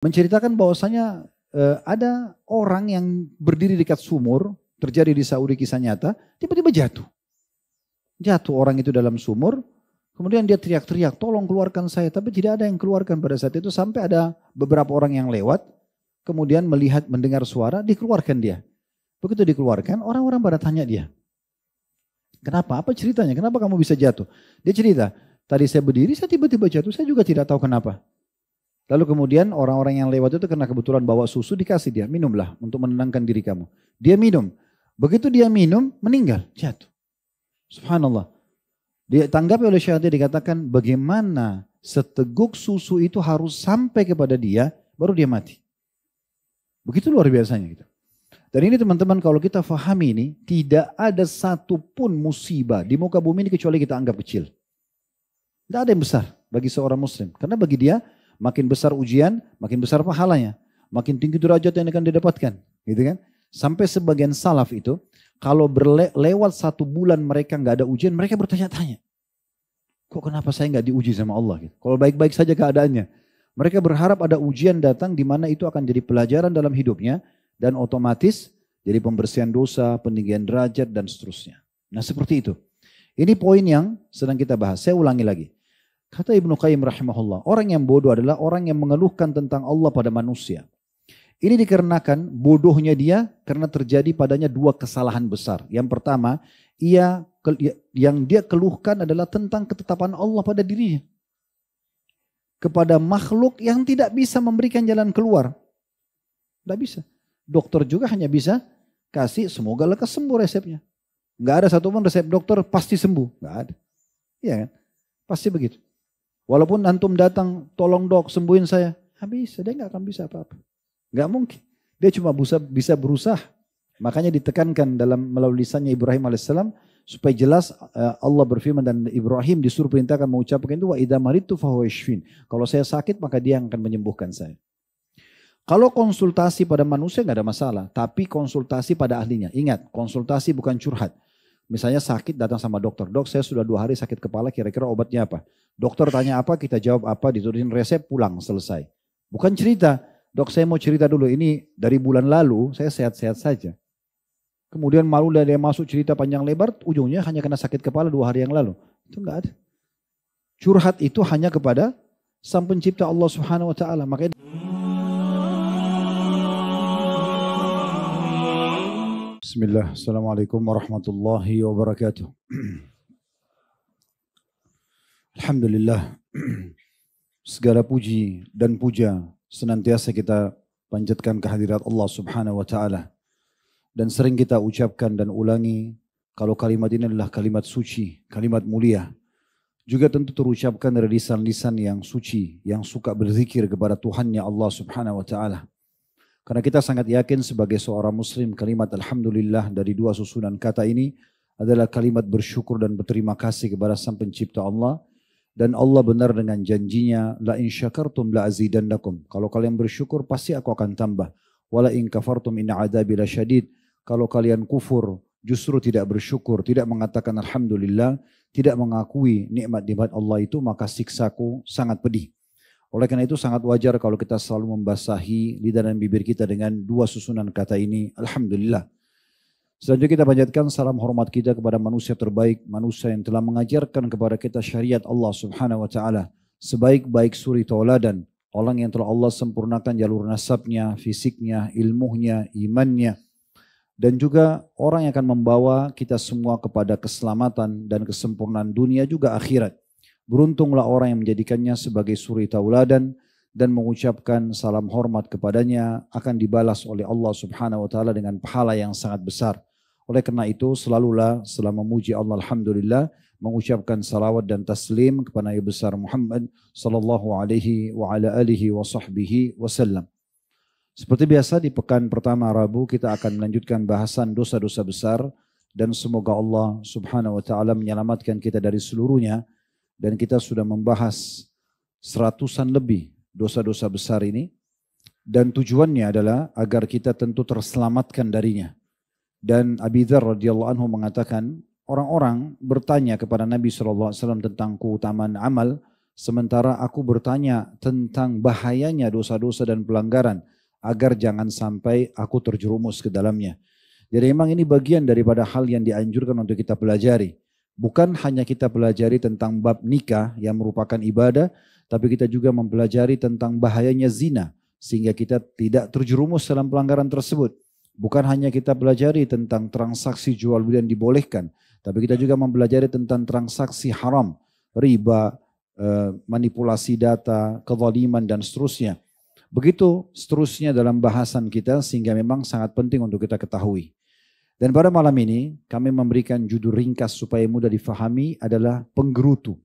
menceritakan bahwasanya ada orang yang berdiri dekat sumur, terjadi di Saudi kisah nyata, tiba-tiba jatuh. Jatuh orang itu dalam sumur, kemudian dia teriak-teriak, tolong keluarkan saya, tapi tidak ada yang keluarkan pada saat itu, sampai ada beberapa orang yang lewat, kemudian melihat, mendengar suara, dikeluarkan dia. Begitu dikeluarkan, orang-orang pada tanya dia, kenapa? Apa ceritanya? Kenapa kamu bisa jatuh? Dia cerita, tadi saya berdiri, saya tiba-tiba jatuh, saya juga tidak tahu kenapa. Lalu kemudian orang-orang yang lewat itu karena kebetulan bawa susu, dikasih dia, minumlah untuk menenangkan diri kamu. Dia minum. Begitu dia minum, meninggal, jatuh. Subhanallah. Dia tanggapi oleh Syekh, dikatakan bagaimana seteguk susu itu harus sampai kepada dia, baru dia mati. Begitu luar biasanya gitu. Dan ini teman-teman, kalau kita fahami ini, tidak ada satupun musibah di muka bumi ini kecuali kita anggap kecil. Tidak ada yang besar bagi seorang muslim. Karena bagi dia, makin besar ujian, makin besar pahalanya. Makin tinggi derajat yang akan didapatkan. Gitu kan? Sampai sebagian salaf itu, kalau lewat 1 bulan mereka nggak ada ujian, mereka bertanya-tanya. Kok kenapa saya nggak diuji sama Allah? Gitu. Kalau baik-baik saja keadaannya. Mereka berharap ada ujian datang di mana itu akan jadi pelajaran dalam hidupnya. Dan otomatis jadi pembersihan dosa, peninggian derajat, dan seterusnya. Nah seperti itu. Ini poin yang sedang kita bahas. Saya ulangi lagi. Kata Ibnu Qayyim rahimahullah, orang yang bodoh adalah orang yang mengeluhkan tentang Allah pada manusia. Ini dikarenakan bodohnya dia karena terjadi padanya 2 kesalahan besar. Yang pertama, yang dia keluhkan adalah tentang ketetapan Allah pada dirinya. Kepada makhluk yang tidak bisa memberikan jalan keluar. Tidak bisa. Dokter juga hanya bisa kasih semoga lekas sembuh resepnya. Nggak ada satupun resep dokter pasti sembuh. Nggak ada. Iya kan? Pasti begitu. Walaupun antum datang, tolong dok sembuhin saya. Habis, dia nggak akan bisa apa-apa. Nggak mungkin. Dia cuma bisa berusaha. Makanya ditekankan dalam melalui lisannya Ibrahim alaihissalam supaya jelas Allah berfirman dan Ibrahim disuruh perintahkan mengucapkan itu wa idza maridtu fahuwa yashfin. Kalau saya sakit maka dia akan menyembuhkan saya. Kalau konsultasi pada manusia nggak ada masalah, tapi konsultasi pada ahlinya. Ingat, konsultasi bukan curhat. Misalnya sakit datang sama dokter, dok saya sudah 2 hari sakit kepala, kira-kira obatnya apa? Dokter tanya apa, kita jawab apa, ditulisin resep, pulang, selesai. Bukan cerita, dok saya mau cerita dulu, ini dari bulan lalu saya sehat-sehat saja. Kemudian malu dia masuk cerita panjang lebar, ujungnya hanya kena sakit kepala 2 hari yang lalu. Itu nggak ada. Curhat itu hanya kepada Sang Pencipta Allah Subhanahu Wa Taala. Makanya Bismillah, Assalamualaikum warahmatullahi wabarakatuh. Alhamdulillah, segala puji dan puja senantiasa kita panjatkan kehadirat Allah Subhanahu wa Ta'ala. Dan sering kita ucapkan dan ulangi kalau kalimat ini adalah kalimat suci, kalimat mulia. Juga tentu terucapkan dari lisan-lisan yang suci, yang suka berzikir kepada Tuhannya Allah Subhanahu wa Ta'ala. Karena kita sangat yakin sebagai seorang muslim kalimat Alhamdulillah dari 2 susunan kata ini adalah kalimat bersyukur dan berterima kasih kepada Sang Pencipta Allah. Dan Allah benar dengan janjinya, la in syakartum la azidannakum. Kalau kalian bersyukur pasti aku akan tambah. Wala in kafartum inna adzabi lasyadid. Kalau kalian kufur justru tidak bersyukur, tidak mengatakan Alhamdulillah, tidak mengakui nikmat-nikmat Allah itu, maka siksaku sangat pedih. Oleh karena itu sangat wajar kalau kita selalu membasahi lidah dan bibir kita dengan 2 susunan kata ini, Alhamdulillah. Selanjutnya kita panjatkan salam hormat kita kepada manusia terbaik, manusia yang telah mengajarkan kepada kita syariat Allah Subhanahu Wa Taala. Sebaik-baik suri tauladan, orang yang telah Allah sempurnakan jalur nasabnya, fisiknya, ilmunya, imannya. Dan juga orang yang akan membawa kita semua kepada keselamatan dan kesempurnaan dunia juga akhirat. Beruntunglah orang yang menjadikannya sebagai suri tauladan dan mengucapkan salam hormat kepadanya akan dibalas oleh Allah Subhanahu wa Ta'ala dengan pahala yang sangat besar. Oleh karena itu selalulah setelah memuji Allah Alhamdulillah mengucapkan salawat dan taslim kepada Nabi besar Muhammad sallallahu alaihi wa ala alihi wa sahbihi wasallam. Seperti biasa di pekan pertama Rabu kita akan melanjutkan bahasan dosa-dosa besar dan semoga Allah Subhanahu wa Ta'ala menyelamatkan kita dari seluruhnya. Dan kita sudah membahas 100-an lebih dosa-dosa besar ini. Dan tujuannya adalah agar kita tentu terselamatkan darinya. Dan Abi Dzar radhiyallahu anhu mengatakan, orang-orang bertanya kepada Nabi SAW tentang keutamaan amal sementara aku bertanya tentang bahayanya dosa-dosa dan pelanggaran, agar jangan sampai aku terjerumus ke dalamnya. Jadi memang ini bagian daripada hal yang dianjurkan untuk kita pelajari. Bukan hanya kita pelajari tentang bab nikah yang merupakan ibadah, tapi kita juga mempelajari tentang bahayanya zina, sehingga kita tidak terjerumus dalam pelanggaran tersebut. Bukan hanya kita pelajari tentang transaksi jual beli yang dibolehkan, tapi kita juga mempelajari tentang transaksi haram, riba, manipulasi data, kezaliman dan seterusnya. Begitu seterusnya dalam bahasan kita, sehingga memang sangat penting untuk kita ketahui. Dan pada malam ini kami memberikan judul ringkas supaya mudah difahami adalah penggerutu.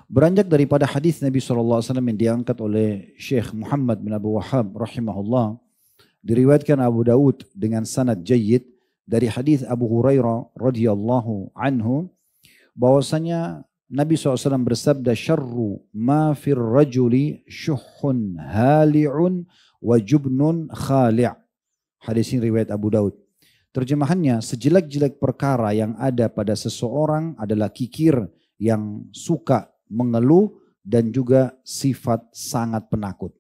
Beranjak daripada hadis Nabi SAW yang diangkat oleh Syekh Muhammad bin Abu Wahhab rahimahullah, diriwayatkan Abu Daud dengan sanad jayyid dari hadis Abu Hurairah radhiyallahu anhu, bahwasanya Nabi SAW bersabda, syarru ma fir rajuli syuhun hali'un wa jubnun khali'. Hadis ini riwayat Abu Daud. Terjemahannya, sejelek-jelek perkara yang ada pada seseorang adalah kikir yang suka mengeluh dan juga sifat sangat penakut.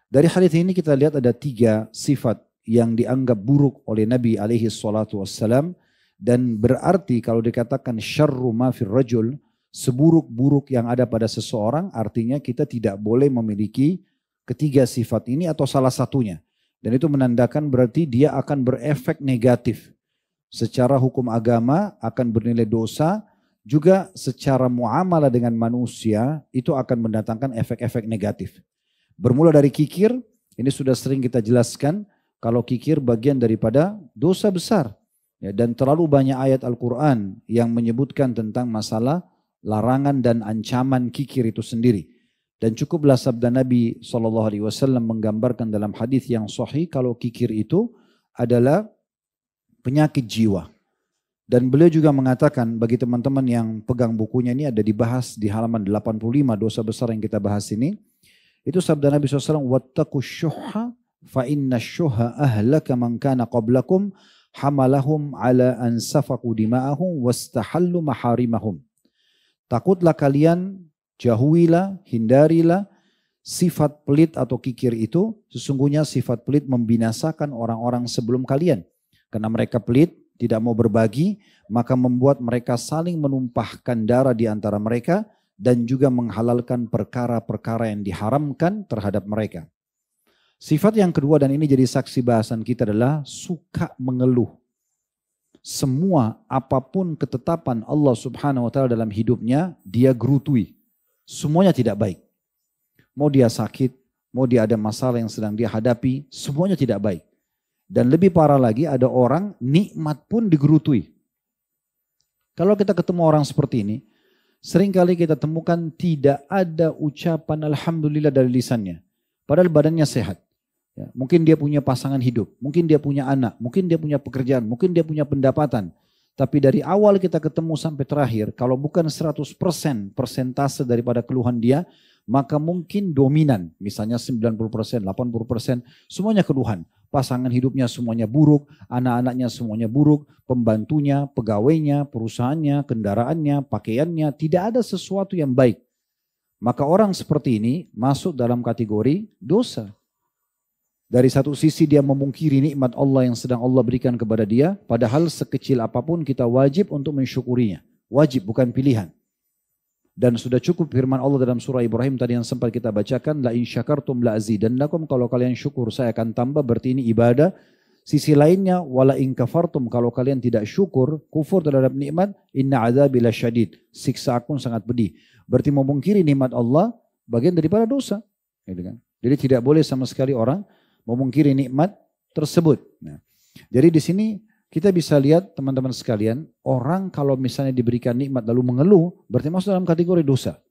Dari hadis ini kita lihat ada 3 sifat yang dianggap buruk oleh Nabi SAW, dan berarti kalau dikatakan syarru ma fir rajul, seburuk-buruk yang ada pada seseorang, artinya kita tidak boleh memiliki ketiga sifat ini atau salah satunya. Dan itu menandakan berarti dia akan berefek negatif. Secara hukum agama akan bernilai dosa, juga secara muamalah dengan manusia itu akan mendatangkan efek-efek negatif. Bermula dari kikir, ini sudah sering kita jelaskan, kalau kikir bagian daripada dosa besar. Ya, dan terlalu banyak ayat Al-Quran yang menyebutkan tentang masalah larangan dan ancaman kikir itu sendiri. Dan cukuplah sabda Nabi SAW menggambarkan dalam hadis yang sahih kalau kikir itu adalah penyakit jiwa. Dan beliau juga mengatakan bagi teman-teman yang pegang bukunya, ini ada dibahas di halaman 85 dosa besar yang kita bahas ini. Itu sabda Nabi SAW, wattaqu syuhha fa inna syuhha ahlaka man kana qablakum hamalahum ala an safaku dima'ahum wastahallu maharimahum. Takutlah kalian, jauhilah, hindarilah sifat pelit atau kikir itu. Sesungguhnya sifat pelit membinasakan orang-orang sebelum kalian. Karena mereka pelit, tidak mau berbagi, maka membuat mereka saling menumpahkan darah di antara mereka dan juga menghalalkan perkara-perkara yang diharamkan terhadap mereka. Sifat yang kedua, dan ini jadi saksi bahasan kita, adalah suka mengeluh. Semua apapun ketetapan Allah Subhanahu wa taala dalam hidupnya, dia gerutui. Semuanya tidak baik. Mau dia sakit, mau dia ada masalah yang sedang dia hadapi, semuanya tidak baik. Dan lebih parah lagi, ada orang nikmat pun digerutui. Kalau kita ketemu orang seperti ini, seringkali kita temukan tidak ada ucapan alhamdulillah dari lisannya. Padahal badannya sehat. Ya, mungkin dia punya pasangan hidup, mungkin dia punya anak, mungkin dia punya pekerjaan, mungkin dia punya pendapatan. Tapi dari awal kita ketemu sampai terakhir, kalau bukan 100% persentase daripada keluhan dia, maka mungkin dominan. Misalnya 90%, 80%, semuanya keluhan. Pasangan hidupnya semuanya buruk, anak-anaknya semuanya buruk, pembantunya, pegawainya, perusahaannya, kendaraannya, pakaiannya, tidak ada sesuatu yang baik. Maka orang seperti ini masuk dalam kategori dosa. Dari satu sisi dia memungkiri nikmat Allah yang sedang Allah berikan kepada dia, padahal sekecil apapun kita wajib untuk mensyukurinya. Wajib, bukan pilihan. Dan sudah cukup firman Allah dalam surah Ibrahim tadi yang sempat kita bacakan, la in syakartum la azidannakum, kalau kalian syukur saya akan tambah, berarti ini ibadah. Sisi lainnya, wala in kafartum, kalau kalian tidak syukur, kufur terhadap nikmat, inna adzabi lasyadid, siksa aku sangat pedih. Berarti memungkiri nikmat Allah bagian daripada dosa. Gitu kan? Jadi tidak boleh sama sekali orang memungkiri nikmat tersebut. Nah, jadi di sini kita bisa lihat teman-teman sekalian, orang kalau misalnya diberikan nikmat lalu mengeluh, berarti masuk dalam kategori dosa.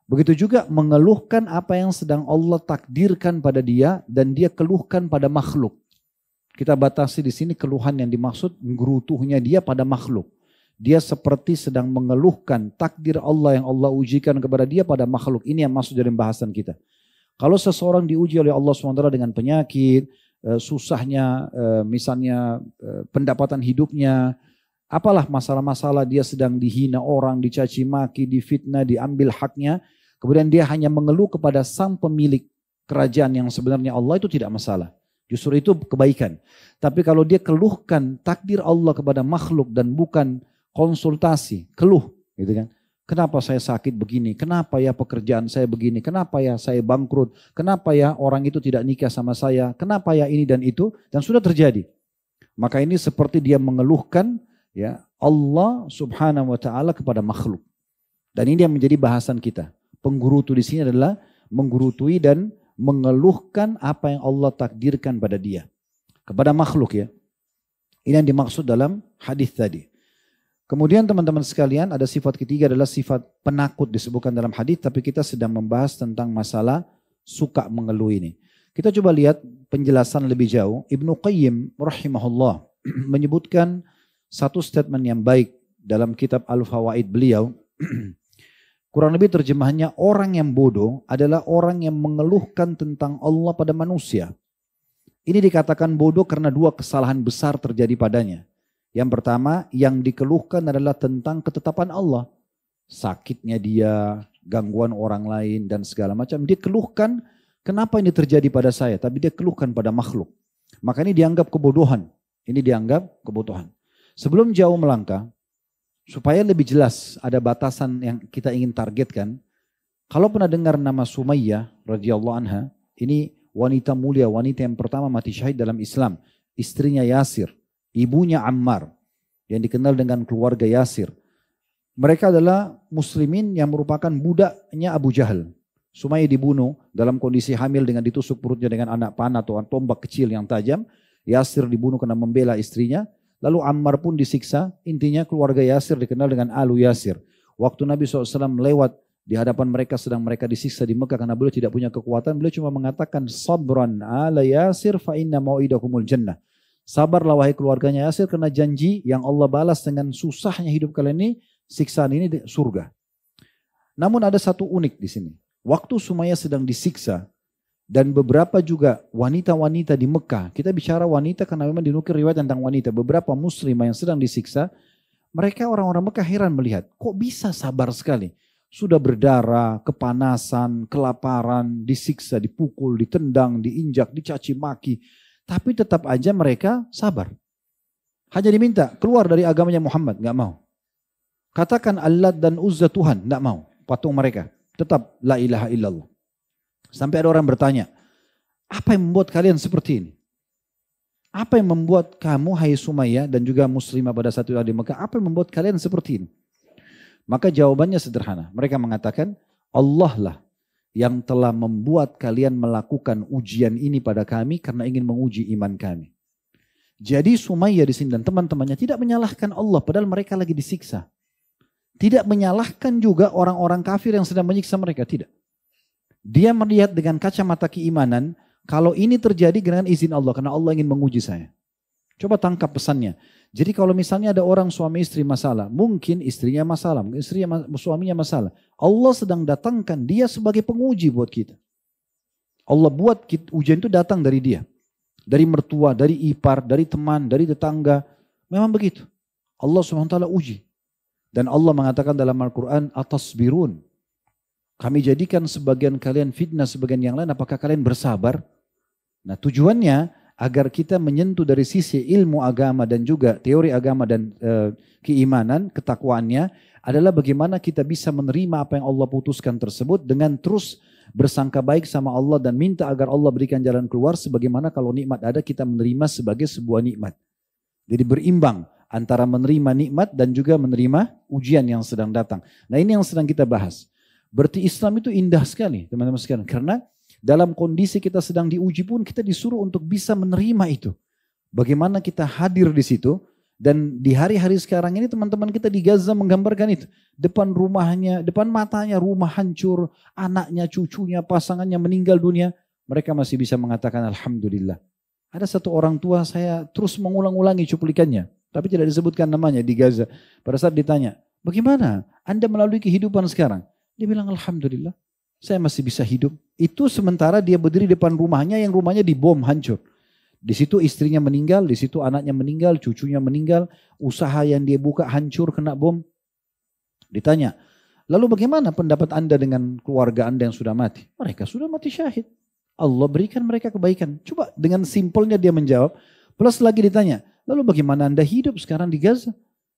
Begitu juga mengeluhkan apa yang sedang Allah takdirkan pada dia dan dia keluhkan pada makhluk. Kita batasi di sini keluhan yang dimaksud gerutuhnya dia pada makhluk. Dia seperti sedang mengeluhkan takdir Allah yang Allah ujikan kepada dia pada makhluk. Ini yang masuk dalam bahasan kita. Kalau seseorang diuji oleh Allah SWT dengan penyakit, susahnya misalnya pendapatan hidupnya, Apalah masalah-masalah dia sedang dihina orang, dicaci maki, difitnah, diambil haknya. Kemudian dia hanya mengeluh kepada sang pemilik kerajaan yang sebenarnya Allah, itu tidak masalah. Justru itu kebaikan. Tapi kalau dia keluhkan takdir Allah kepada makhluk dan bukan konsultasi, keluh gitu kan. Kenapa saya sakit begini? Kenapa ya pekerjaan saya begini? Kenapa ya saya bangkrut? Kenapa ya orang itu tidak nikah sama saya? Kenapa ya ini dan itu? Dan sudah terjadi. Maka ini seperti dia mengeluhkan ya Allah Subhanahu wa taala kepada makhluk. Dan ini yang menjadi bahasan kita. Penggerutu di sini adalah menggurutui dan mengeluhkan apa yang Allah takdirkan pada dia. Kepada makhluk ya. Ini yang dimaksud dalam hadis tadi. Kemudian teman-teman sekalian, ada sifat ketiga adalah sifat penakut disebutkan dalam hadis, tapi kita sedang membahas tentang masalah suka mengeluh ini. Kita coba lihat penjelasan lebih jauh. Ibnu Qayyim rahimahullah menyebutkan satu statement yang baik dalam kitab Al-Fawaid beliau. Kurang lebih terjemahannya, orang yang bodoh adalah orang yang mengeluhkan tentang Allah pada manusia. Ini dikatakan bodoh karena dua kesalahan besar terjadi padanya. Yang pertama, yang dikeluhkan adalah tentang ketetapan Allah. Sakitnya dia, gangguan orang lain dan segala macam. Dia keluhkan, kenapa ini terjadi pada saya? Tapi dia keluhkan pada makhluk. Maka ini dianggap kebodohan. Ini dianggap kebodohan. Sebelum jauh melangkah, supaya lebih jelas ada batasan yang kita ingin targetkan. Kalau pernah dengar nama Sumayyah radhiyallahu anha, ini wanita mulia, wanita yang pertama mati syahid dalam Islam. Istrinya Yasir. Ibunya Ammar yang dikenal dengan keluarga Yasir. Mereka adalah muslimin yang merupakan budaknya Abu Jahal. Sumayyah dibunuh dalam kondisi hamil dengan ditusuk perutnya dengan anak panah atau tombak kecil yang tajam. Yasir dibunuh karena membela istrinya. Lalu Ammar pun disiksa. Intinya keluarga Yasir dikenal dengan Alu Yasir. Waktu Nabi SAW lewat di hadapan mereka sedang mereka disiksa di Mekah karena beliau tidak punya kekuatan. Beliau cuma mengatakan sabran ala Yasir fa inna mau'idakumul jannah. Sabarlah wahai keluarganya Yasir karena janji yang Allah balas dengan susahnya hidup kalian ini, siksaan ini di surga. Namun ada satu unik di sini. Waktu Sumayyah sedang disiksa dan beberapa juga wanita-wanita di Mekah. Kita bicara wanita karena memang dinukil riwayat tentang wanita. Beberapa muslimah yang sedang disiksa, mereka orang-orang Mekah heran melihat, kok bisa sabar sekali? Sudah berdarah, kepanasan, kelaparan, disiksa, dipukul, ditendang, diinjak, dicaci maki. Tapi tetap aja mereka sabar. Hanya diminta keluar dari agamanya Muhammad, nggak mau. Katakan Allat dan Uzza Tuhan, nggak mau. Patung mereka tetap la ilaha illallah. Sampai ada orang bertanya, apa yang membuat kalian seperti ini? Apa yang membuat kamu, hai Sumayyah dan juga muslimah pada saat itu di Mekah, apa yang membuat kalian seperti ini? Maka jawabannya sederhana. Mereka mengatakan, Allah lah yang telah membuat kalian melakukan ujian ini pada kami karena ingin menguji iman kami. Jadi Sumayyah di sini dan teman-temannya tidak menyalahkan Allah padahal mereka lagi disiksa. Tidak menyalahkan juga orang-orang kafir yang sedang menyiksa mereka, tidak. Dia melihat dengan kacamata keimanan, kalau ini terjadi dengan izin Allah karena Allah ingin menguji saya. Coba tangkap pesannya. Jadi kalau misalnya ada orang suami istri masalah, mungkin istrinya masalah, mungkin suaminya masalah. Allah sedang datangkan dia sebagai penguji buat kita. Allah buat ujian itu datang dari dia. Dari mertua, dari ipar, dari teman, dari tetangga. Memang begitu. Allah SWT uji. Dan Allah mengatakan dalam Al-Quran, atasbirun. Kami jadikan sebagian kalian fitnah, sebagian yang lain, apakah kalian bersabar? Nah tujuannya, agar kita menyentuh dari sisi ilmu agama dan juga teori agama dan keimanan, ketakwaannya adalah bagaimana kita bisa menerima apa yang Allah putuskan tersebut dengan terus bersangka baik sama Allah dan minta agar Allah berikan jalan keluar sebagaimana kalau nikmat ada kita menerima sebagai sebuah nikmat. Jadi berimbang antara menerima nikmat dan juga menerima ujian yang sedang datang. Nah ini yang sedang kita bahas. Berarti Islam itu indah sekali teman-teman sekalian karena dalam kondisi kita sedang diuji pun kita disuruh untuk bisa menerima itu. Bagaimana kita hadir di situ dan di hari-hari sekarang ini teman-teman kita di Gaza menggambarkan itu. Depan rumahnya, depan matanya rumah hancur, anaknya, cucunya, pasangannya meninggal dunia. Mereka masih bisa mengatakan Alhamdulillah. Ada satu orang tua saya terus mengulang-ulangi cuplikannya. Tapi tidak disebutkan namanya di Gaza. Pada saat ditanya, bagaimana Anda melalui kehidupan sekarang? Dia bilang Alhamdulillah. Saya masih bisa hidup. Itu sementara dia berdiri depan rumahnya yang rumahnya dibom hancur. Di situ istrinya meninggal, di situ anaknya meninggal, cucunya meninggal, usaha yang dia buka hancur kena bom. Ditanya, lalu bagaimana pendapat Anda dengan keluarga Anda yang sudah mati? Mereka sudah mati syahid. Allah berikan mereka kebaikan. Coba dengan simpelnya dia menjawab. Plus lagi ditanya, lalu bagaimana Anda hidup sekarang di Gaza?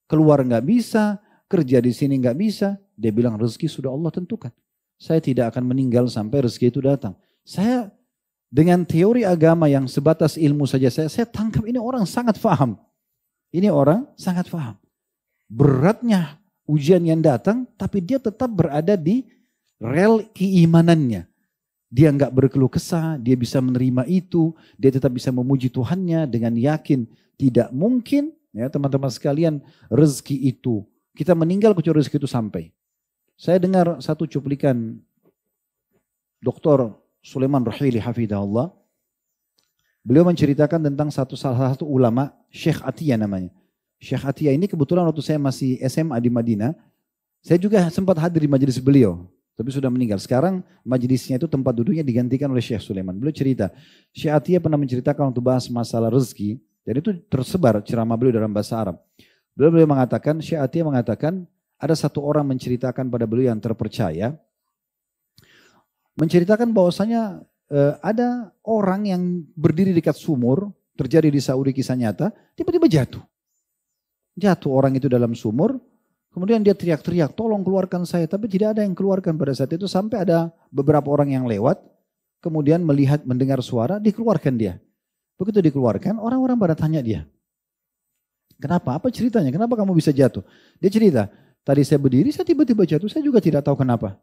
Keluar nggak bisa, kerja di sini nggak bisa. Dia bilang rezeki sudah Allah tentukan. Saya tidak akan meninggal sampai rezeki itu datang. Saya dengan teori agama yang sebatas ilmu saja saya tangkap ini orang sangat faham. Ini orang sangat faham. Beratnya ujian yang datang, tapi dia tetap berada di rel keimanannya. Dia nggak berkeluh kesah, dia bisa menerima itu, dia tetap bisa memuji Tuhannya dengan yakin. Tidak mungkin, ya teman-teman sekalian, rezeki itu, kita meninggal kecuali rezeki itu sampai. Saya dengar satu cuplikan Dr. Sulaiman Ruhaili hafidahullah. Beliau menceritakan tentang salah satu ulama, Syekh Atiyah namanya. Syekh Atiyah ini kebetulan waktu saya masih SMA di Madinah, saya juga sempat hadir di majelis beliau, tapi sudah meninggal. Sekarang majelisnya itu tempat duduknya digantikan oleh Syekh Sulaiman. Beliau cerita, Syekh Atiyah pernah menceritakan untuk bahas masalah rezeki, dan itu tersebar ceramah beliau dalam bahasa Arab. Beliau mengatakan, Syekh Atiyah mengatakan, ada satu orang menceritakan pada beliau yang terpercaya, menceritakan bahwasanya ada orang yang berdiri dekat sumur, terjadi di Saudi kisah nyata, tiba-tiba jatuh. Jatuh orang itu dalam sumur, kemudian dia teriak-teriak, tolong keluarkan saya, tapi tidak ada yang keluarkan pada saat itu, sampai ada beberapa orang yang lewat, kemudian melihat, mendengar suara, dikeluarkan dia. Begitu dikeluarkan, orang-orang pada tanya dia, kenapa? Apa ceritanya? Kenapa kamu bisa jatuh? Dia cerita, tadi saya berdiri, saya tiba-tiba jatuh, saya juga tidak tahu kenapa.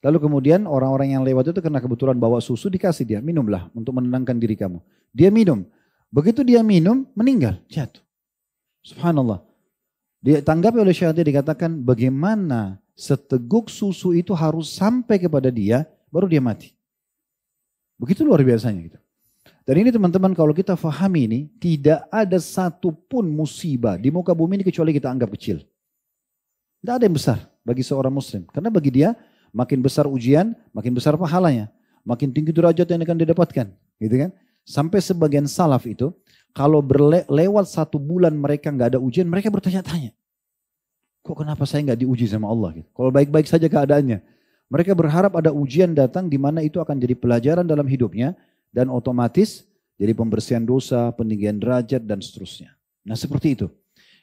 Lalu kemudian orang-orang yang lewat itu karena kebetulan bawa susu dikasih dia, minumlah untuk menenangkan diri kamu. Dia minum. Begitu dia minum, meninggal, jatuh. Subhanallah. Dia tanggapi oleh Syekh dikatakan bagaimana seteguk susu itu harus sampai kepada dia, baru dia mati. Begitu luar biasanya gitu. Dan ini teman-teman kalau kita fahami ini, tidak ada satupun musibah di muka bumi ini kecuali kita anggap kecil. Tidak ada yang besar bagi seorang muslim. Karena bagi dia, makin besar ujian, makin besar pahalanya. Makin tinggi derajat yang akan didapatkan. Gitu kan? Sampai sebagian salaf itu, kalau lewat 1 bulan mereka nggak ada ujian, mereka bertanya-tanya. Kok kenapa saya nggak diuji sama Allah? Gitu. Kalau baik-baik saja keadaannya. Mereka berharap ada ujian datang di mana itu akan jadi pelajaran dalam hidupnya. Dan otomatis jadi pembersihan dosa, peninggian derajat dan seterusnya. Nah seperti itu.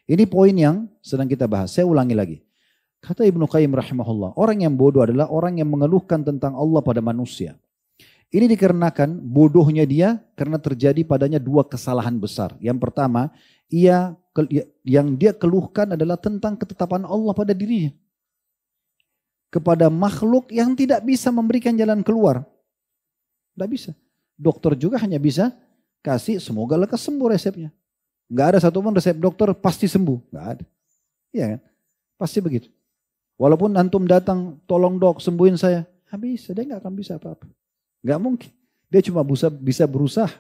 Ini poin yang sedang kita bahas. Saya ulangi lagi. Kata Ibnu Qayyim rahimahullah, orang yang bodoh adalah orang yang mengeluhkan tentang Allah pada manusia. Ini dikarenakan bodohnya dia karena terjadi padanya 2 kesalahan besar. Yang pertama, yang dia keluhkan adalah tentang ketetapan Allah pada dirinya. Kepada makhluk yang tidak bisa memberikan jalan keluar. Tidak bisa. Dokter juga hanya bisa kasih semoga lekas sembuh resepnya. Nggak ada satupun resep dokter pasti sembuh. Nggak ada. Iya kan? Pasti begitu. Walaupun antum datang, tolong dok sembuhin saya. Habis, dia nggak akan bisa apa-apa. Nggak mungkin. Dia cuma bisa berusaha.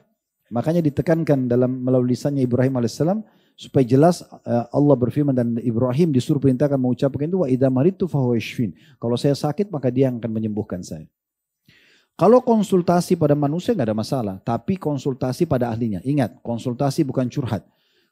Makanya ditekankan dalam melalui lisannya Ibrahim alaihissalam supaya jelas Allah berfirman dan Ibrahim disuruh perintahkan mengucapkan itu wa idza maridtu fahuwa yashfin. Kalau saya sakit maka dia akan menyembuhkan saya. Kalau konsultasi pada manusia nggak ada masalah, tapi konsultasi pada ahlinya. Ingat, konsultasi bukan curhat.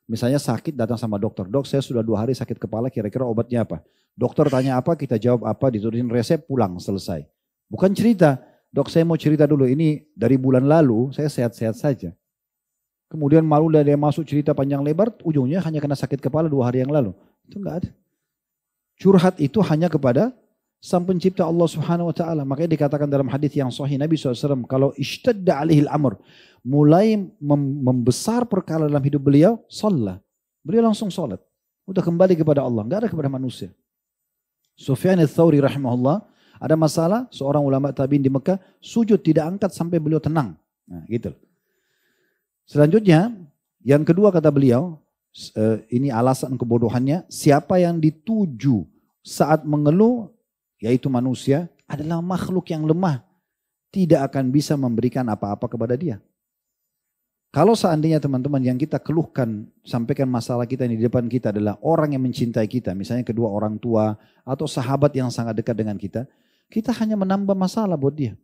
Misalnya sakit datang sama dokter. Dok, saya sudah 2 hari sakit kepala, kira-kira obatnya apa? Dokter tanya apa, kita jawab apa, ditulisin resep, pulang, selesai. Bukan cerita. Dok, saya mau cerita dulu. Ini dari bulan lalu, saya sehat-sehat saja. Kemudian malu dia masuk cerita panjang lebar, ujungnya hanya kena sakit kepala 2 hari yang lalu. Itu enggak ada. Curhat itu hanya kepada Sang Pencipta Allah Subhanahu Wa Taala. Makanya dikatakan dalam hadis yang sahih Nabi SAW, kalau ishtadda alihil amr, mulai membesar perkara dalam hidup beliau, sholat. Beliau langsung sholat. Udah kembali kepada Allah, enggak ada kepada manusia. Sufyan ats-Tsauri rahimahullah, ada masalah, seorang ulama tabi'in di Mekah, sujud tidak angkat sampai beliau tenang. Nah gitu. Selanjutnya, yang kedua kata beliau, ini alasan kebodohannya, siapa yang dituju saat mengeluh, yaitu manusia, adalah makhluk yang lemah. Tidak akan bisa memberikan apa-apa kepada dia. Kalau seandainya teman-teman yang kita keluhkan, sampaikan masalah kita di depan kita adalah orang yang mencintai kita, misalnya kedua orang tua atau sahabat yang sangat dekat dengan kita hanya menambah masalah buat dia.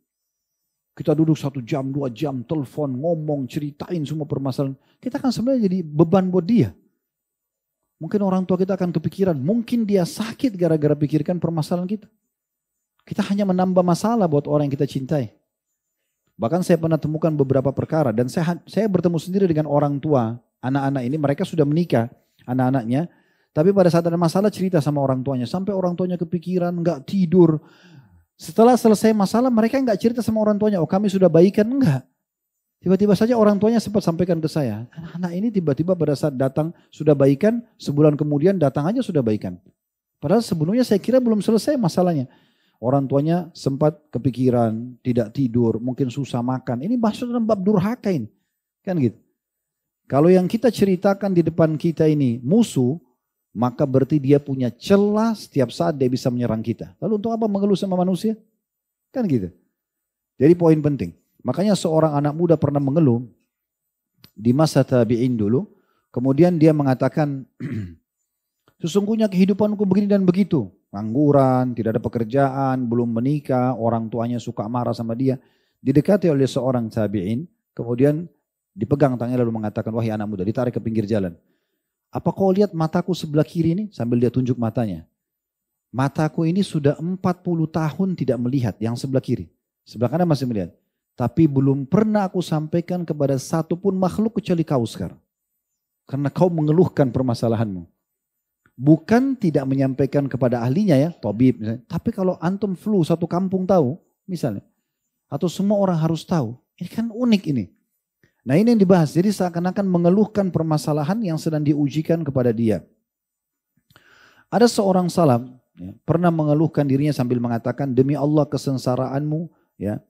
Kita duduk 1 jam, 2 jam, telepon, ngomong, ceritain semua permasalahan. Kita kan sebenarnya jadi beban buat dia. Mungkin orang tua kita akan kepikiran, mungkin dia sakit gara-gara pikirkan permasalahan kita. Kita hanya menambah masalah buat orang yang kita cintai. Bahkan saya pernah temukan beberapa perkara dan saya bertemu sendiri dengan orang tua anak-anak ini, mereka sudah menikah anak-anaknya, tapi pada saat ada masalah cerita sama orang tuanya, sampai orang tuanya kepikiran, nggak tidur. Setelah selesai masalah mereka nggak cerita sama orang tuanya, oh kami sudah baikan, enggak. Tiba-tiba saja orang tuanya sempat sampaikan ke saya, anak ini tiba-tiba pada saat datang sudah baikan, sebulan kemudian datang aja sudah baikan. Padahal sebelumnya saya kira belum selesai masalahnya. Orang tuanya sempat kepikiran, tidak tidur, mungkin susah makan. Ini masuk dalam bab durhaka ini. Kan gitu. Kalau yang kita ceritakan di depan kita ini musuh, maka berarti dia punya celah setiap saat dia bisa menyerang kita. Lalu untuk apa mengeluh sama manusia? Kan gitu. Jadi poin penting. Makanya seorang anak muda pernah mengeluh di masa tabi'in dulu. Kemudian dia mengatakan, sesungguhnya kehidupanku begini dan begitu. Pengangguran, tidak ada pekerjaan, belum menikah, orang tuanya suka marah sama dia. Didekati oleh seorang tabi'in, kemudian dipegang tangannya lalu mengatakan, wahai anak muda, ditarik ke pinggir jalan. Apa kau lihat mataku sebelah kiri ini? Sambil dia tunjuk matanya. Mataku ini sudah 40 tahun tidak melihat yang sebelah kiri. Sebelah kanan masih melihat. Tapi belum pernah aku sampaikan kepada satupun makhluk kecuali kau sekarang. Karena kau mengeluhkan permasalahanmu. Bukan tidak menyampaikan kepada ahlinya ya, tabib misalnya. Tapi kalau antum flu satu kampung tahu misalnya. Atau semua orang harus tahu. Ini kan unik ini. Nah ini yang dibahas. Jadi seakan-akan mengeluhkan permasalahan yang sedang diujikan kepada dia. Ada seorang salaf ya, pernah mengeluhkan dirinya sambil mengatakan demi Allah kesengsaraanmu ya.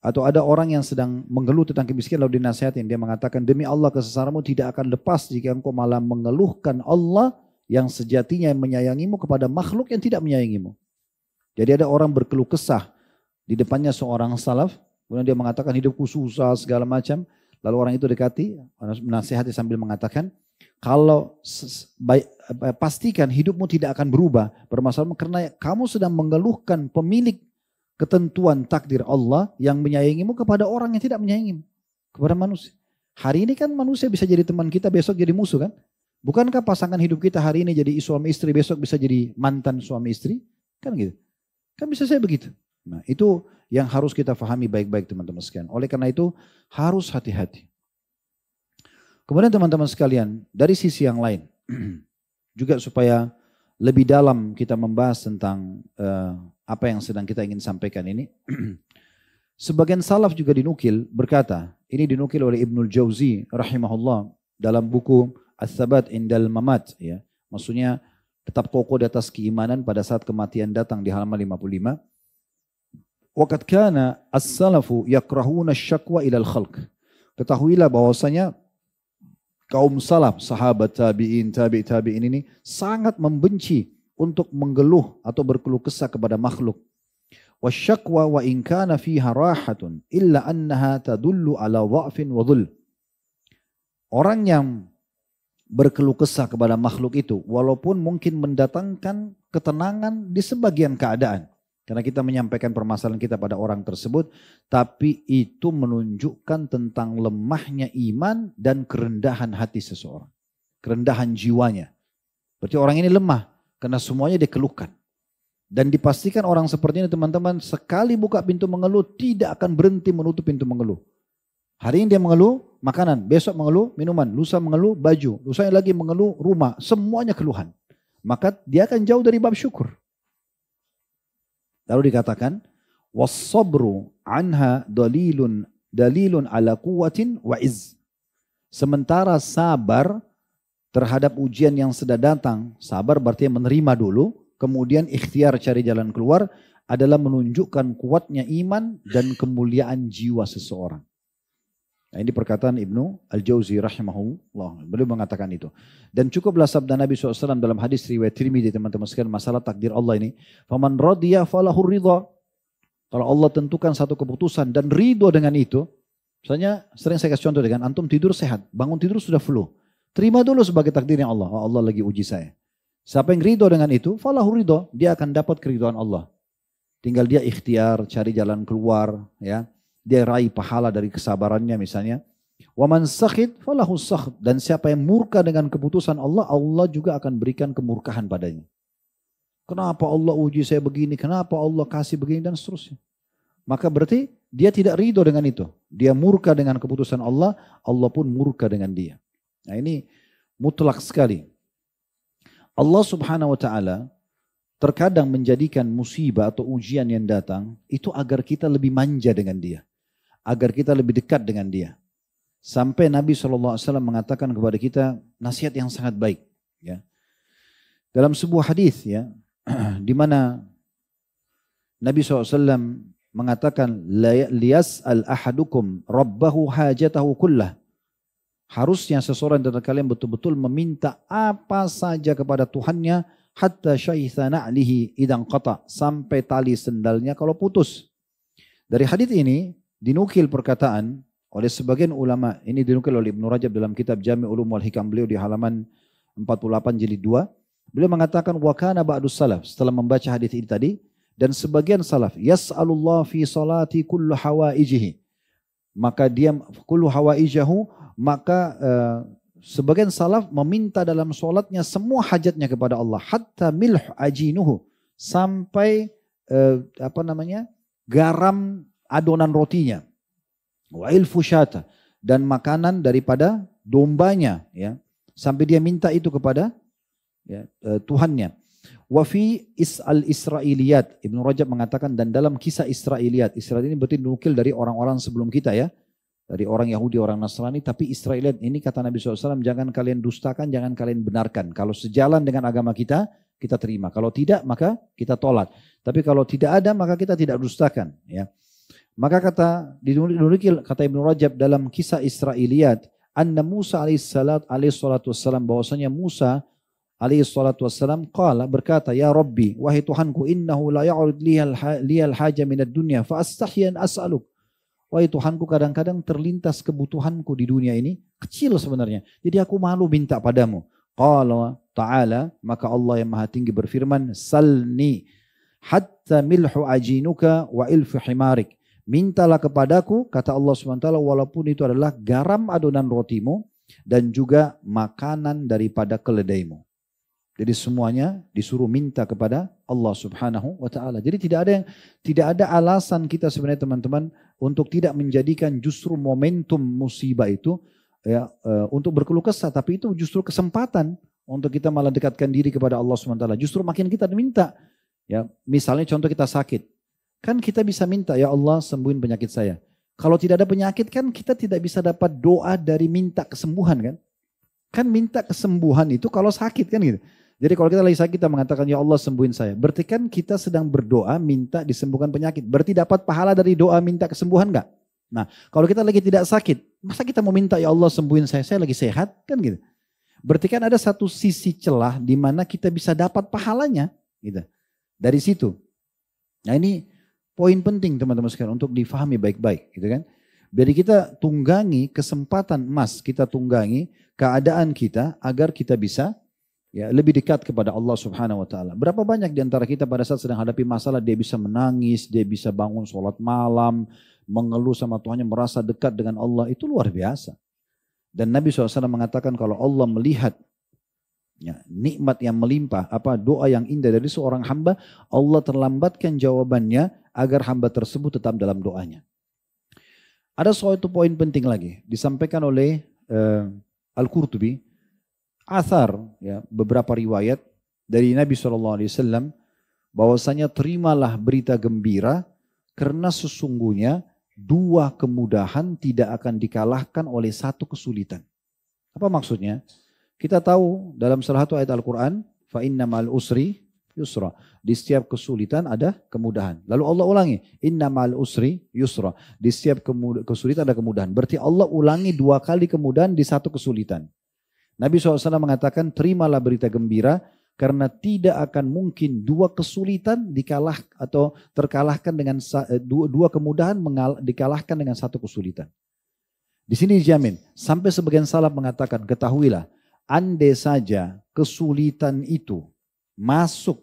Atau ada orang yang sedang mengeluh tentang kemiskinan lalu dinasihatin. Dia mengatakan demi Allah kesengsaraanmu tidak akan lepas jika engkau malah mengeluhkan Allah yang sejatinya menyayangimu kepada makhluk yang tidak menyayangimu. Jadi ada orang berkeluh kesah di depannya seorang salaf, kemudian dia mengatakan hidupku susah segala macam. Lalu orang itu dekati, menasihati sambil mengatakan, kalau pastikan hidupmu tidak akan berubah permasalahanmu karena kamu sedang mengeluhkan pemilik ketentuan takdir Allah yang menyayangimu kepada orang yang tidak menyayangimu, kepada manusia. Hari ini kan manusia bisa jadi teman kita, besok jadi musuh kan? Bukankah pasangan hidup kita hari ini jadi suami istri, besok bisa jadi mantan suami istri? Kan gitu. Kan bisa saya begitu. Nah itu yang harus kita pahami baik-baik teman-teman sekalian. Oleh karena itu harus hati-hati. Kemudian teman-teman sekalian, dari sisi yang lain, juga supaya lebih dalam kita membahas tentang apa yang sedang kita ingin sampaikan ini. Sebagian salaf juga dinukil berkata, ini dinukil oleh Ibnul Jauzi rahimahullah dalam buku As-Sabat Indal Mamat, ya. Maksudnya tetap kokoh di atas keimanan pada saat kematian datang di halaman 55. Waqad kana as-salafu yakrahuna syakwa ilal khalq. Ketahuilah bahwasanya kaum salaf, sahabat tabi'in, tabi'in ini sangat membenci untuk mengeluh atau berkeluh kesah kepada makhluk. Wasyakwa wa in kana fiha rahatun illa annaha tadullu ala dha'fin wa dhul. Orang yang berkeluh kesah kepada makhluk itu walaupun mungkin mendatangkan ketenangan di sebagian keadaan karena kita menyampaikan permasalahan kita pada orang tersebut, tapi itu menunjukkan tentang lemahnya iman dan kerendahan hati seseorang, kerendahan jiwanya. Berarti orang ini lemah karena semuanya dikeluhkan. Dan dipastikan orang seperti ini teman-teman sekali buka pintu mengeluh tidak akan berhenti menutup pintu mengeluh. Hari ini dia mengeluh makanan, besok mengeluh minuman, lusa mengeluh baju, lusa lagi mengeluh rumah, semuanya keluhan. Maka dia akan jauh dari bab syukur. Lalu dikatakan, was-sabru anha dalilun ala quwwatin wa izz. Sementara sabar terhadap ujian yang sudah datang, sabar berarti menerima dulu, kemudian ikhtiar cari jalan keluar adalah menunjukkan kuatnya iman dan kemuliaan jiwa seseorang. Nah, ini perkataan Ibnu Al-Jauzi rahimahullah. Beliau mengatakan itu. Dan cukuplah sabda Nabi SAW dalam hadis riwayat Tirmidzi teman-teman sekalian masalah takdir Allah ini. Faman radiya falahur ridha. Kalau Allah tentukan satu keputusan dan ridho dengan itu. Misalnya sering saya kasih contoh dengan antum tidur sehat. Bangun tidur sudah flu. Terima dulu sebagai takdirnya Allah. Oh, Allah lagi uji saya. Siapa yang ridho dengan itu, falahur ridha. Dia akan dapat keridhaan Allah. Tinggal dia ikhtiar, cari jalan keluar, ya. dia raih pahala dari kesabarannya misalnya. Wa man sakhit falahu sakht, dan siapa yang murka dengan keputusan Allah, Allah juga akan berikan kemurkaan padanya. Kenapa Allah uji saya begini, kenapa Allah kasih begini, dan seterusnya. Maka berarti dia tidak ridho dengan itu. Dia murka dengan keputusan Allah, Allah pun murka dengan dia. Nah ini mutlak sekali. Allah subhanahu wa ta'ala terkadang menjadikan musibah atau ujian yang datang itu agar kita lebih manja dengan dia. Agar kita lebih dekat dengan dia. Sampai Nabi SAW mengatakan kepada kita nasihat yang sangat baik. Ya. Dalam sebuah hadis ya, di mana Nabi SAW mengatakan liyas'al ahadukum rabbahu hajatahu kullah. Harusnya seseorang dari kalian betul-betul meminta apa saja kepada Tuhannya hatta syaitha na'lihi idang qata, sampai tali sendalnya kalau putus. Dari hadis ini dinukil perkataan oleh sebagian ulama, ini dinukil oleh Ibnu Rajab dalam kitab Jami' Ulum wal Hikam beliau di halaman 48 jilid 2. Beliau mengatakan wa kana ba'dus salaf, setelah membaca hadis ini tadi, dan sebagian salaf yas'alullah fi salati kullu hawaijihi, maka dia kullu hawaijahu, maka sebagian salaf meminta dalam sholatnya semua hajatnya kepada Allah, hatta milh ajinuhu, sampai garam adonan rotinya, wa ilfu syata, dan makanan daripada dombanya, ya, sampai dia minta itu kepada ya, Tuhannya. Wa fi al-Israiliyat, Ibnu Rajab mengatakan, dan dalam kisah Israiliyat, Israel ini berarti nukil dari orang-orang sebelum kita ya, dari orang Yahudi, orang Nasrani, tapi Israiliyat ini kata Nabi SAW, jangan kalian dustakan, jangan kalian benarkan. Kalau sejalan dengan agama kita, kita terima. Kalau tidak, maka kita tolak. Tapi kalau tidak ada, maka kita tidak dustakan. Ya. Maka kata Ibnu Rajab dalam kisah Israiliyat, anna Musa alaihissalatu wassalam, bahwasanya Musa alaihissalatu wassalam berkata, ya Rabbi, wahai Tuhanku, innahu la ya'ud liyal haja minad dunya fa astahyan as'aluk. Wahai Tuhanku, kadang-kadang terlintas kebutuhanku di dunia ini kecil sebenarnya, jadi aku malu minta padamu. Qala ta'ala, maka Allah yang maha tinggi berfirman, salni hatta milhu ajinuka wa ilfu himarik. Mintalah kepadaku, kata Allah SWT, walaupun itu adalah garam adonan rotimu dan juga makanan daripada keledaimu. Jadi semuanya disuruh minta kepada Allah Subhanahu wa ta'ala. Jadi tidak ada alasan kita sebenarnya teman-teman untuk tidak menjadikan justru momentum musibah itu ya, untuk berkeluh kesah, tapi itu justru kesempatan untuk kita malah dekatkan diri kepada Allah SWT. Justru makin kita minta, ya, misalnya contoh kita sakit, kan kita bisa minta, ya Allah sembuhin penyakit saya. Kalau tidak ada penyakit kan kita tidak bisa dapat doa dari minta kesembuhan kan. Kan minta kesembuhan itu kalau sakit kan gitu. Jadi kalau kita lagi sakit kita mengatakan ya Allah sembuhin saya. Berarti kan kita sedang berdoa minta disembuhkan penyakit. Berarti dapat pahala dari doa minta kesembuhan enggak? Nah kalau kita lagi tidak sakit, masa kita mau minta ya Allah sembuhin saya lagi sehat kan gitu. Berarti kan ada satu sisi celah di mana kita bisa dapat pahalanya gitu. Dari situ. Nah ini poin penting teman-teman sekalian untuk difahami baik-baik gitu kan. Jadi kita tunggangi kesempatan emas, kita tunggangi keadaan kita agar kita bisa ya lebih dekat kepada Allah Subhanahu wa taala. Berapa banyak di antara kita pada saat sedang hadapi masalah dia bisa menangis, dia bisa bangun sholat malam, mengeluh sama Tuhannya, merasa dekat dengan Allah, itu luar biasa. Dan Nabi SAW mengatakan kalau Allah melihat ya, nikmat yang melimpah, doa yang indah dari seorang hamba, Allah terlambatkan jawabannya agar hamba tersebut tetap dalam doanya. Ada suatu poin penting lagi disampaikan oleh Al-Qurtubi, athar ya, beberapa riwayat dari Nabi SAW bahwasanya terimalah berita gembira karena sesungguhnya dua kemudahan tidak akan dikalahkan oleh satu kesulitan. Apa maksudnya? Kita tahu dalam salah satu ayat Al-Quran, fa inna ma'al usri yusra. Di setiap kesulitan ada kemudahan. Lalu Allah ulangi, inna ma'al usri yusra. Di setiap kesulitan ada kemudahan. Berarti Allah ulangi dua kali kemudahan di satu kesulitan. Nabi SAW mengatakan, terimalah berita gembira karena tidak akan mungkin dua kesulitan terkalahkan dengan dua kemudahan dikalahkan dengan satu kesulitan. Di sini dijamin. Sampai sebagian salaf mengatakan, ketahuilah, andai saja kesulitan itu masuk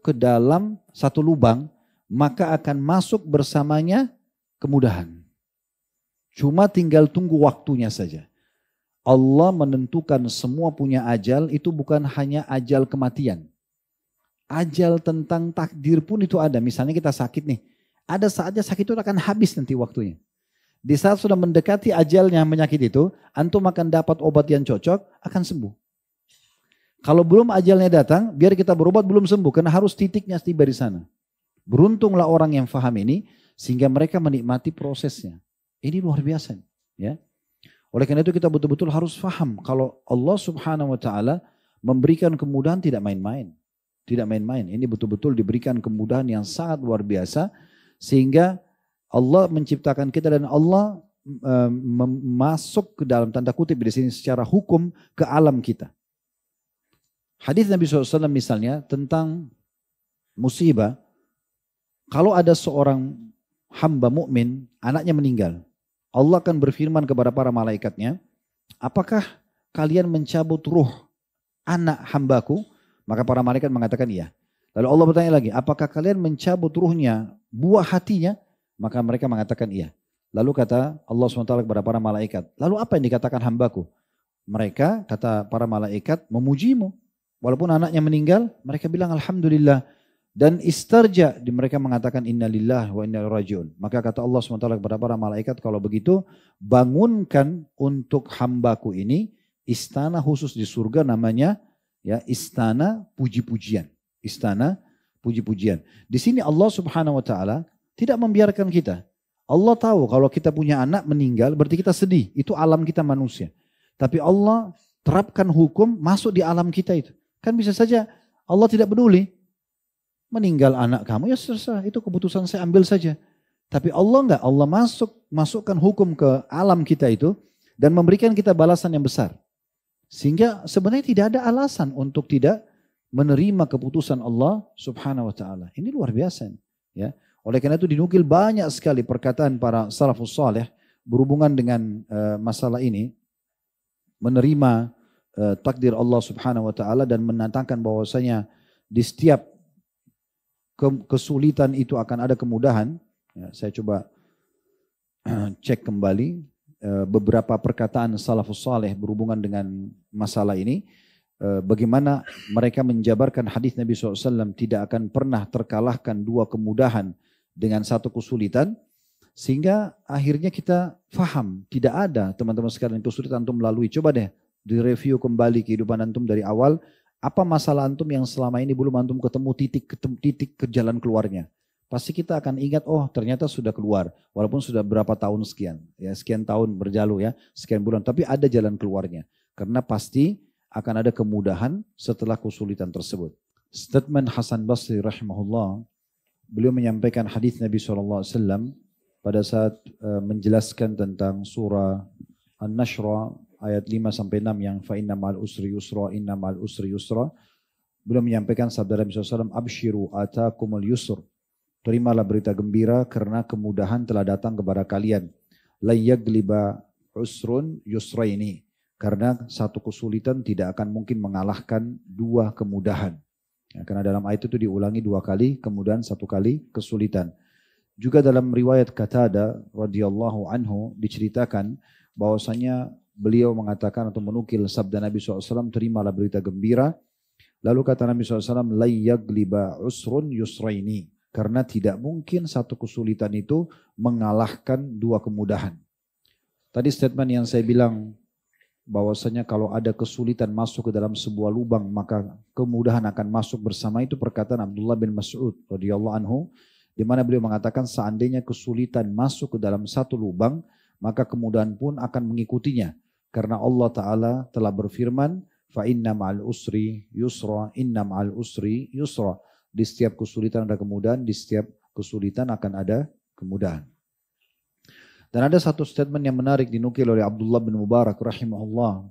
ke dalam satu lubang, maka akan masuk bersamanya kemudahan. Cuma tinggal tunggu waktunya saja. Allah menentukan semua punya ajal, itu bukan hanya ajal kematian. Ajal tentang takdir pun itu ada. Misalnya kita sakit nih, ada saatnya sakit itu akan habis nanti waktunya. Di saat sudah mendekati ajalnya penyakit itu, antum akan dapat obat yang cocok, akan sembuh. Kalau belum ajalnya datang, biar kita berobat belum sembuh, karena harus titiknya tiba di sana. Beruntunglah orang yang faham ini, sehingga mereka menikmati prosesnya. Ini luar biasa. Ya. Oleh karena itu kita betul-betul harus faham, kalau Allah Subhanahu Wa Taala memberikan kemudahan tidak main-main. Tidak main-main, ini betul-betul diberikan kemudahan yang sangat luar biasa, sehingga Allah menciptakan kita dan Allah masuk ke dalam tanda kutip di sini secara hukum ke alam kita. Hadis Nabi SAW misalnya tentang musibah, kalau ada seorang hamba mukmin anaknya meninggal, Allah akan berfirman kepada para malaikatnya, apakah kalian mencabut ruh anak hambaku? Maka para malaikat mengatakan iya. Lalu Allah bertanya lagi, apakah kalian mencabut ruhnya, buah hatinya? Maka mereka mengatakan iya. Lalu kata Allah SWT kepada para malaikat, lalu apa yang dikatakan hambaku? Mereka, kata para malaikat, memujimu. Walaupun anaknya meninggal, mereka bilang alhamdulillah. Dan istarja, mereka mengatakan innalillah wa inna ilaihi rajiun. Maka kata Allah SWT kepada para malaikat, kalau begitu bangunkan untuk hambaku ini istana khusus di surga namanya ya istana puji-pujian. Istana puji-pujian. Di sini Allah Subhanahu Wa Taala tidak membiarkan kita. Allah tahu kalau kita punya anak meninggal berarti kita sedih. Itu alam kita manusia. Tapi Allah terapkan hukum masuk di alam kita itu. Kan bisa saja Allah tidak peduli. Meninggal anak kamu ya terserah. Itu keputusan saya ambil saja. Tapi Allah enggak. Allah masukkan hukum ke alam kita itu. Dan memberikan kita balasan yang besar. Sehingga sebenarnya tidak ada alasan untuk tidak menerima keputusan Allah Subhanahu Wa Taala. Ini luar biasa. Ya. Oleh karena itu dinukil banyak sekali perkataan para salafus saleh berhubungan dengan masalah ini. Menerima takdir Allah Subhanahu Wa Taala dan menantangkan bahwasanya di setiap kesulitan itu akan ada kemudahan. Ya, saya coba cek kembali beberapa perkataan salafus saleh berhubungan dengan masalah ini. Bagaimana mereka menjabarkan hadis Nabi SAW tidak akan pernah terkalahkan dua kemudahan dengan satu kesulitan, sehingga akhirnya kita faham tidak ada teman-teman sekalian kesulitan antum melalui. Coba deh direview kembali kehidupan antum dari awal, apa masalah antum yang selama ini belum antum ketemu titik ke jalan keluarnya. Pasti kita akan ingat, oh ternyata sudah keluar, walaupun sudah berapa tahun sekian, ya sekian tahun berjalu ya, sekian bulan, tapi ada jalan keluarnya. Karena pasti akan ada kemudahan setelah kesulitan tersebut. Statement Hasan Basri rahimahullah, beliau menyampaikan hadis Nabi SAW pada saat menjelaskan tentang surah An-Nashr ayat 5-6 yang fa inna ma'al usri yusra, inna ma'al usri yusra. Beliau menyampaikan sabda Nabi SAW, abshiru atakumul yusr. Terimalah berita gembira karena kemudahan telah datang kepada kalian. La yagliba usrun yusraini. Karena satu kesulitan tidak akan mungkin mengalahkan dua kemudahan. Ya, karena dalam ayat itu diulangi dua kali, kemudian satu kali kesulitan. Juga dalam riwayat Qatadah radhiyallahu anhu diceritakan bahwasanya beliau mengatakan atau menukil sabda Nabi SAW, terimalah berita gembira. Lalu kata Nabi SAW, la yagliba usrun yusraini. Karena tidak mungkin satu kesulitan itu mengalahkan dua kemudahan. Tadi statement yang saya bilang, bahwasanya kalau ada kesulitan masuk ke dalam sebuah lubang maka kemudahan akan masuk bersama, itu perkataan Abdullah bin Mas'ud radhiyallahu anhu, di mana beliau mengatakan seandainya kesulitan masuk ke dalam satu lubang maka kemudahan pun akan mengikutinya, karena Allah Taala telah berfirman fa inna ma'al usri yusra, inna ma'al usri yusra. Di setiap kesulitan ada kemudahan, di setiap kesulitan akan ada kemudahan. Dan ada satu statement yang menarik dinukil oleh Abdullah bin Mubarak rahimahullah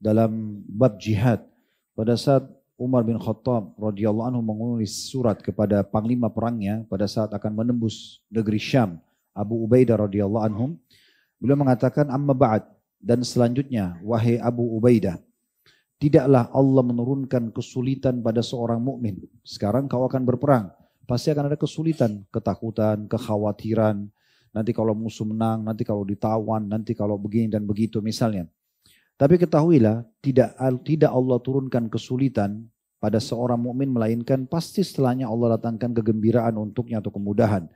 dalam bab jihad. Pada saat Umar bin Khattab radhiyallahu anhu menulis surat kepada panglima perangnya pada saat akan menembus negeri Syam, Abu Ubaidah radhiyallahu anhum, beliau mengatakan amma ba'd, dan selanjutnya wahai Abu Ubaidah, tidaklah Allah menurunkan kesulitan pada seorang mukmin. Sekarang kau akan berperang, pasti akan ada kesulitan, ketakutan, kekhawatiran. Nanti kalau musuh menang, nanti kalau ditawan, nanti kalau begini dan begitu misalnya. Tapi ketahuilah, tidak Allah turunkan kesulitan pada seorang mukmin melainkan pasti setelahnya Allah datangkan kegembiraan untuknya atau kemudahan.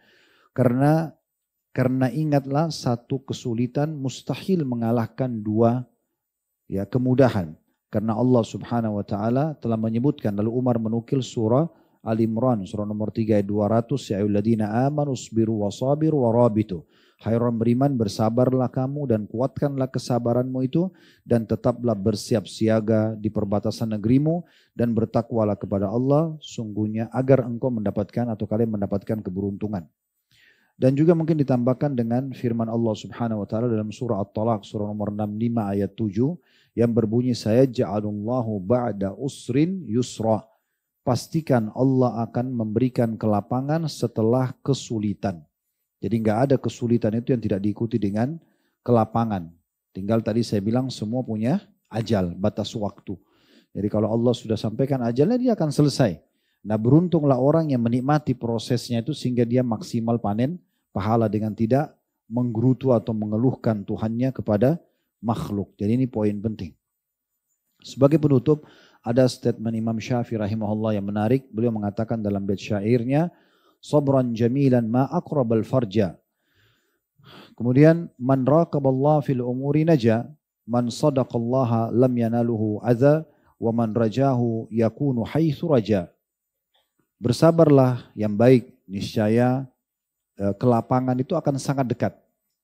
Karena ingatlah, satu kesulitan mustahil mengalahkan dua ya kemudahan. Karena Allah Subhanahu wa taala telah menyebutkan, lalu Umar menukil surah Al-Imran surah nomor 3 ayat 200, ya ayyuhalladzina amanu sabiru wasabiru warabitu. Hai orang beriman, bersabarlah kamu dan kuatkanlah kesabaranmu itu, dan tetaplah bersiap siaga di perbatasan negerimu, dan bertakwalah kepada Allah sungguhnya agar engkau mendapatkan atau kalian mendapatkan keberuntungan. Dan juga mungkin ditambahkan dengan firman Allah Subhanahu wa taala dalam surah At-Talaq surah nomor 65 ayat 7 yang berbunyi, sayaj'alullahu ba'da usrin yusra. Pastikan Allah akan memberikan kelapangan setelah kesulitan. Jadi nggak ada kesulitan itu yang tidak diikuti dengan kelapangan. Tinggal tadi saya bilang semua punya ajal, batas waktu. Jadi kalau Allah sudah sampaikan ajalnya, dia akan selesai. Nah, beruntunglah orang yang menikmati prosesnya itu sehingga dia maksimal panen pahala dengan tidak menggerutu atau mengeluhkan Tuhannya kepada makhluk. Jadi ini poin penting. Sebagai penutup, ada statement Imam Syafi'i rahimahullah yang menarik. Beliau mengatakan dalam bait syairnya, sabran jamilan ma aqrabal farja. Kemudian, man raqaballah fil umuri naja, man sadaqallaha lam yanaluhu adza, wa man rajahu yakunu haitsu raja. Bersabarlah yang baik, niscaya kelapangan itu akan sangat dekat.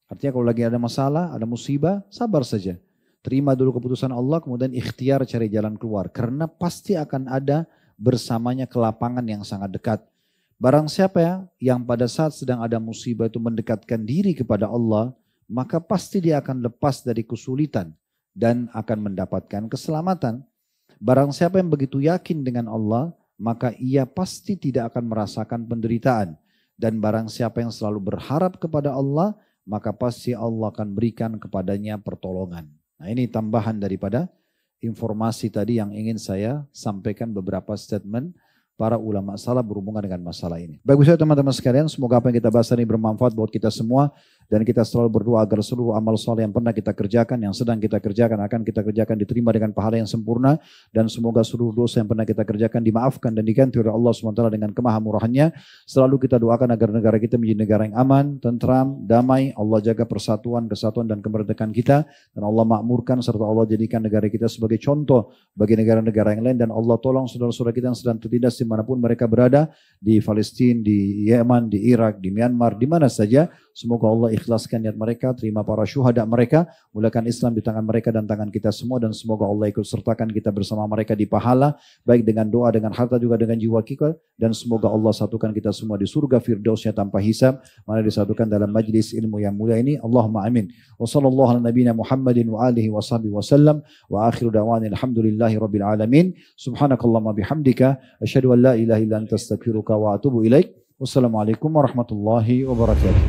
Artinya kalau lagi ada masalah, ada musibah, sabar saja. Terima dulu keputusan Allah, kemudian ikhtiar cari jalan keluar. Karena pasti akan ada bersamanya kelapangan yang sangat dekat. Barang siapa ya yang pada saat sedang ada musibah itu mendekatkan diri kepada Allah, maka pasti dia akan lepas dari kesulitan dan akan mendapatkan keselamatan. Barang siapa yang begitu yakin dengan Allah, maka ia pasti tidak akan merasakan penderitaan. Dan barang siapa yang selalu berharap kepada Allah, maka pasti Allah akan berikan kepadanya pertolongan. Nah, ini tambahan daripada informasi tadi yang ingin saya sampaikan, beberapa statement para ulama salaf berhubungan dengan masalah ini. Baik saya teman-teman sekalian, semoga apa yang kita bahas ini bermanfaat buat kita semua. Dan kita selalu berdoa agar seluruh amal soleh yang pernah kita kerjakan, yang sedang kita kerjakan, akan kita kerjakan diterima dengan pahala yang sempurna. Dan semoga seluruh dosa yang pernah kita kerjakan dimaafkan dan diganti oleh Allah SWT dengan kemahamurahannya. Selalu kita doakan agar negara kita menjadi negara yang aman, tentram, damai. Allah jaga persatuan, kesatuan dan kemerdekaan kita. Dan Allah makmurkan serta Allah jadikan negara kita sebagai contoh bagi negara-negara yang lain. Dan Allah tolong saudara-saudara kita yang sedang tertindas dimanapun mereka berada. Di Palestina, di Yaman, di Irak, di Myanmar, di mana saja. Semoga Allah ikhlaskan niat mereka, terima para syuhada mereka, mulakan Islam di tangan mereka dan tangan kita semua, dan semoga Allah ikut sertakan kita bersama mereka di pahala, baik dengan doa, dengan harta, juga dengan jiwa kita, dan semoga Allah satukan kita semua di surga firdausnya tanpa hisab, mana disatukan dalam majlis ilmu yang mulia ini. Allahumma amin. Wa sallallahu ala nabiyina Muhammadin wa alihi wa sahbihi wa sallam, wa akhiru da'wani alhamdulillahi rabbil alamin. Subhanakallahumma bihamdika, asyhadu an la ilaha illa anta astaghfiruka wa atubu ilaik. Wassalamualaikum warahmatullahi wabarakatuh.